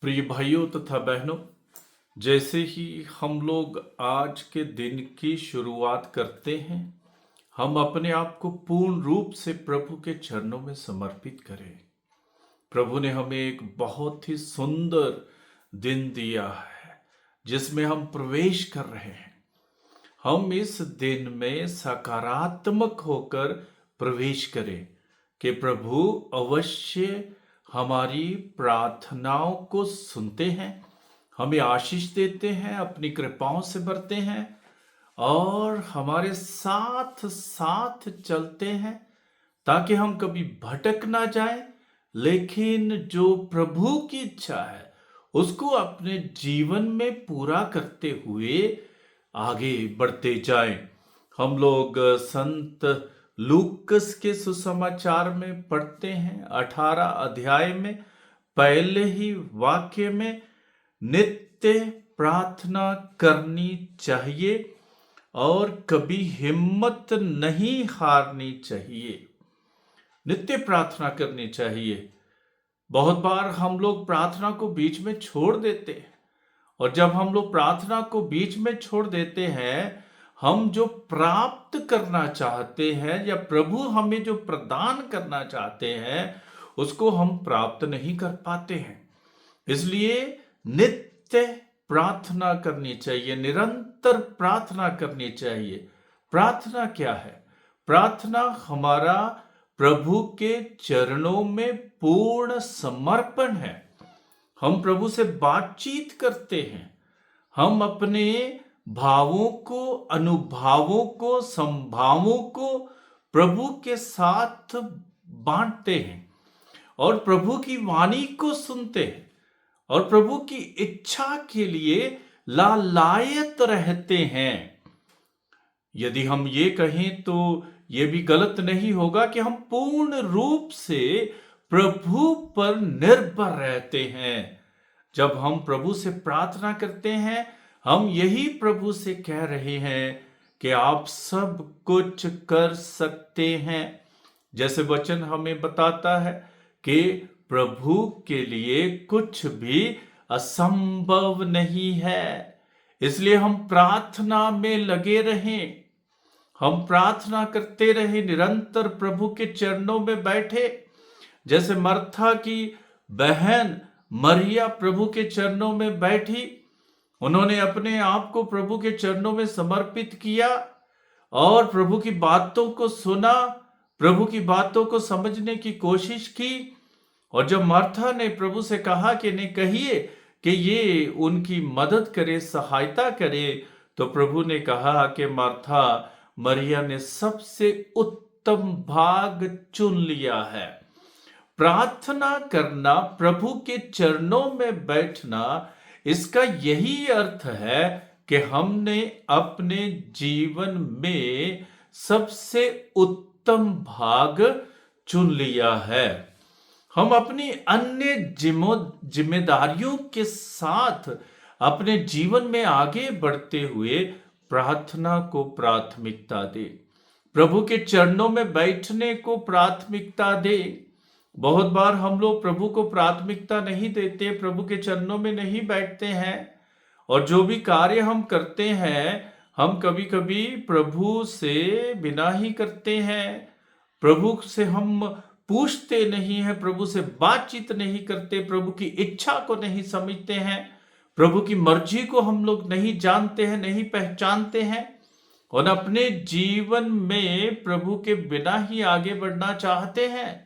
प्रिय भाइयों तथा बहनों, जैसे ही हम लोग आज के दिन की शुरुआत करते हैं, हम अपने आप को पूर्ण रूप से प्रभु के चरणों में समर्पित करें। प्रभु ने हमें एक बहुत ही सुंदर दिन दिया है जिसमें हम प्रवेश कर रहे हैं। हम इस दिन में सकारात्मक होकर प्रवेश करें कि प्रभु अवश्य हमारी प्रार्थनाओं को सुनते हैं, हमें आशीष देते हैं, अपनी कृपाओं से भरते हैं और हमारे साथ साथ चलते हैं ताकि हम कभी भटक ना जाएं, लेकिन जो प्रभु की इच्छा है उसको अपने जीवन में पूरा करते हुए आगे बढ़ते जाएं। हम लोग संत लूकस के सुसमाचार में पढ़ते हैं 18 अध्याय में पहले ही वाक्य में नित्य प्रार्थना करनी चाहिए और कभी हिम्मत नहीं हारनी चाहिए। नित्य प्रार्थना करनी चाहिए। बहुत बार हम लोग प्रार्थना को बीच में छोड़ देते हैं और जब हम लोग प्रार्थना को बीच में छोड़ देते हैं, हम जो प्राप्त करना चाहते हैं या प्रभु हमें जो प्रदान करना चाहते हैं उसको हम प्राप्त नहीं कर पाते हैं। इसलिए नित्य प्रार्थना करनी चाहिए, निरंतर प्रार्थना करनी चाहिए। प्रार्थना क्या है? प्रार्थना हमारा प्रभु के चरणों में पूर्ण समर्पण है। हम प्रभु से बातचीत करते हैं, हम अपने भावों को, अनुभवों को, संभावों को प्रभु के साथ बांटते हैं और प्रभु की वाणी को सुनते हैं और प्रभु की इच्छा के लिए लालायत रहते हैं। यदि हम ये कहें तो ये भी गलत नहीं होगा कि हम पूर्ण रूप से प्रभु पर निर्भर रहते हैं। जब हम प्रभु से प्रार्थना करते हैं, हम यही प्रभु से कह रहे हैं कि आप सब कुछ कर सकते हैं। जैसे वचन हमें बताता है कि प्रभु के लिए कुछ भी असंभव नहीं है। इसलिए हम प्रार्थना में लगे रहें, हम प्रार्थना करते रहे, निरंतर प्रभु के चरणों में बैठे। जैसे मर्था की बहन मरिया प्रभु के चरणों में बैठी, उन्होंने अपने आप को प्रभु के चरणों में समर्पित किया और प्रभु की बातों को सुना, प्रभु की बातों को समझने की कोशिश की। और जब मर्था ने प्रभु से कहा कि नहीं, कहिए कि ये उनकी मदद करे, सहायता करे, तो प्रभु ने कहा कि मर्था, मरिया ने सबसे उत्तम भाग चुन लिया है। प्रार्थना करना, प्रभु के चरणों में बैठना, इसका यही अर्थ है कि हमने अपने जीवन में सबसे उत्तम भाग चुन लिया है। हम अपनी अन्य जिम्मेदारियों के साथ अपने जीवन में आगे बढ़ते हुए प्रार्थना को प्राथमिकता दे, प्रभु के चरणों में बैठने को प्राथमिकता दे। बहुत बार हम लोग प्रभु को प्राथमिकता नहीं देते, प्रभु के चरणों में नहीं बैठते हैं और जो भी कार्य हम करते हैं, हम कभी कभी प्रभु से बिना ही करते हैं। प्रभु से हम पूछते नहीं हैं, प्रभु से बातचीत नहीं करते, प्रभु की इच्छा को नहीं समझते हैं, प्रभु की मर्जी को हम लोग नहीं जानते हैं, नहीं पहचानते हैं और अपने जीवन में प्रभु के बिना ही आगे बढ़ना चाहते हैं।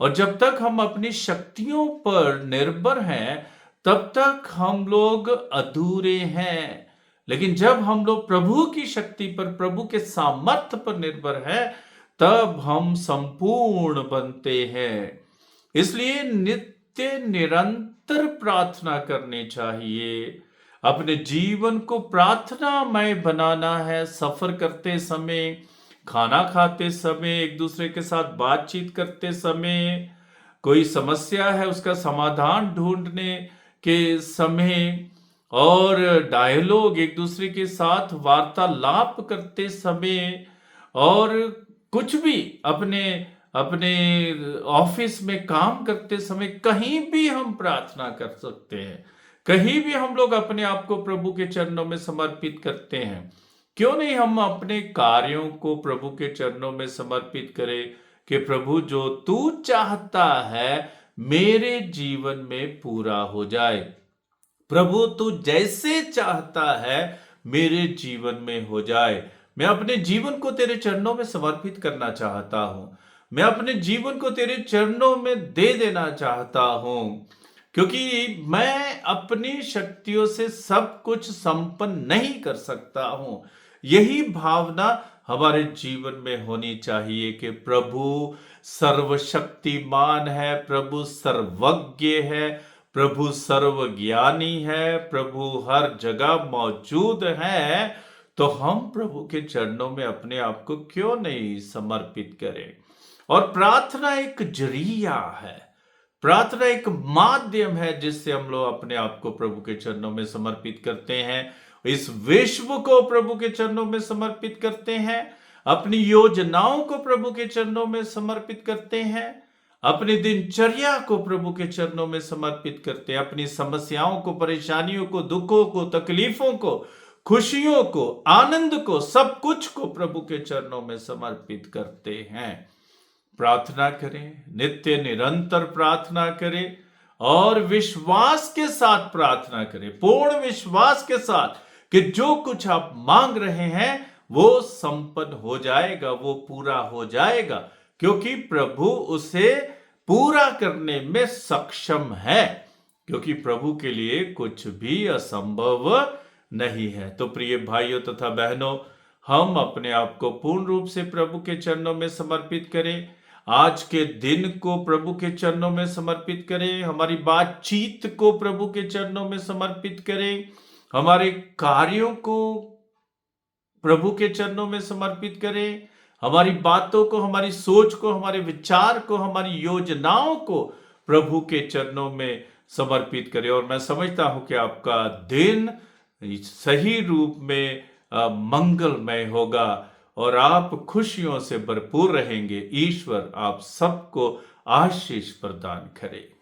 और जब तक हम अपनी शक्तियों पर निर्भर हैं, तब तक हम लोग अधूरे हैं। लेकिन जब हम लोग प्रभु की शक्ति पर, प्रभु के सामर्थ्य पर निर्भर हैं, तब हम संपूर्ण बनते हैं। इसलिए नित्य निरंतर प्रार्थना करनी चाहिए। अपने जीवन को प्रार्थनामय बनाना है। सफर करते समय, खाना खाते समय, एक दूसरे के साथ बातचीत करते समय, कोई समस्या है उसका समाधान ढूंढने के समय और डायलॉग, एक दूसरे के साथ वार्तालाप करते समय और कुछ भी अपने अपने ऑफिस में काम करते समय कहीं भी हम प्रार्थना कर सकते हैं। कहीं भी हम लोग अपने आप को प्रभु के चरणों में समर्पित करते हैं। क्यों नहीं हम अपने कार्यों को प्रभु के चरणों में समर्पित करें कि प्रभु जो तू चाहता है मेरे जीवन में पूरा हो जाए। प्रभु तू जैसे चाहता है मेरे जीवन में हो जाए। मैं अपने जीवन को तेरे चरणों में समर्पित करना चाहता हूं। मैं अपने जीवन को तेरे चरणों में दे देना चाहता हूं, क्योंकि मैं अपनी शक्तियों से सब कुछ संपन्न नहीं कर सकता हूं। यही भावना हमारे जीवन में होनी चाहिए कि प्रभु सर्वशक्तिमान है, प्रभु सर्वज्ञ है, प्रभु सर्वज्ञानी है, प्रभु हर जगह मौजूद है। तो हम प्रभु के चरणों में अपने आप को क्यों नहीं समर्पित करें। और प्रार्थना एक जरिया है, प्रार्थना एक माध्यम है जिससे हम लोग अपने आप को प्रभु के चरणों में समर्पित करते हैं, इस विश्व को प्रभु के चरणों में समर्पित करते हैं, अपनी योजनाओं को प्रभु के चरणों में समर्पित करते हैं, अपनी दिनचर्या को प्रभु के चरणों में समर्पित करते हैं, अपनी समस्याओं को, परेशानियों को, दुखों को, तकलीफों को, खुशियों को, आनंद को, सब कुछ को प्रभु के चरणों में समर्पित करते हैं। प्रार्थना करें, नित्य निरंतर प्रार्थना करें और विश्वास के साथ प्रार्थना करें, पूर्ण विश्वास के साथ कि जो कुछ आप मांग रहे हैं वो संपन्न हो जाएगा, वो पूरा हो जाएगा, क्योंकि प्रभु उसे पूरा करने में सक्षम है, क्योंकि प्रभु के लिए कुछ भी असंभव नहीं है। तो प्रिय भाइयों तथा बहनों, हम अपने आप को पूर्ण रूप से प्रभु के चरणों में समर्पित करें। आज के दिन को प्रभु के चरणों में समर्पित करें, हमारी बातचीत को प्रभु के चरणों में समर्पित करें, हमारे कार्यों को प्रभु के चरणों में समर्पित करें, हमारी बातों को, हमारी सोच को, हमारे विचार को, हमारी योजनाओं को प्रभु के चरणों में समर्पित करें। और मैं समझता हूं कि आपका दिन सही रूप में मंगलमय होगा और आप खुशियों से भरपूर रहेंगे। ईश्वर आप सबको आशीष प्रदान करे।